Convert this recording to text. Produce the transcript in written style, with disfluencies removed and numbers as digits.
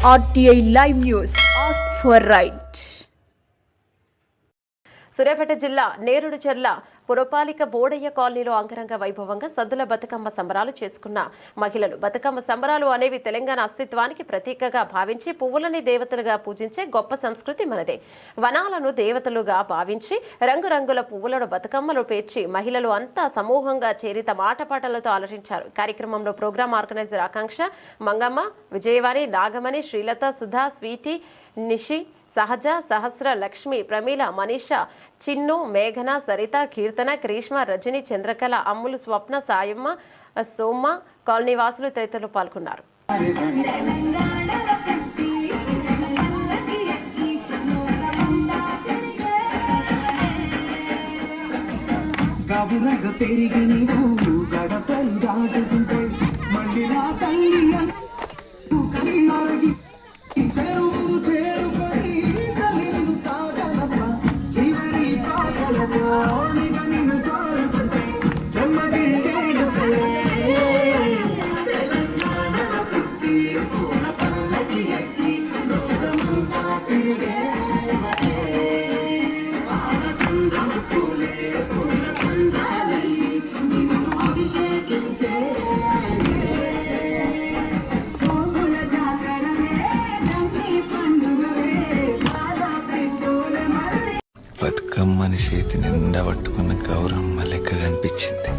RTI Live News. Ask for right. Suryapet జిల్లా నేరుడుచెర్ల పురపాలిక బోడయ్య కాలనీలో అంగరంగ వైభవంగా సద్దుల బతుకమ్మ సంబరాలు చేసుకున్న మహిళలు. బతుకమ్మ సంబరాలు అనేవి తెలంగాణ అస్తిత్వానికి ప్రతీకగా భావించి పువ్వులని దేవతలుగా పూజించే గొప్ప సంస్కృతి మనదే. వనాలను దేవతలుగా భావించి రంగురంగుల పువ్వులను బతుకమ్మలు పేర్చి మహిళలు అంతా సమూహంగా చేరి తమ ఆటపాటలతో అలరించారు. కార్యక్రమంలో ప్రోగ్రాం ఆర్గనైజర్ ఆకాంక్ష, మంగమ్మ, విజయవాణి, నాగమణి, శ్రీలత, సుధా, స్వీటీ, నిషి, సహజ, సహస్ర, లక్ష్మి, ప్రమీల, మనీష, చిన్ను, మేఘన, సరిత, కీర్తన, గ్రీష్మ, రజని, చంద్రకళ, అమ్ములు, స్వప్న, సాయమ్మ, సోమ, కాలనీ వాసులు తదితరులు పాల్గొన్నారు. బతుకమ్మని చేతి నిండా పట్టుకున్న గౌరమ్మ లెక్కగా అనిపించింది.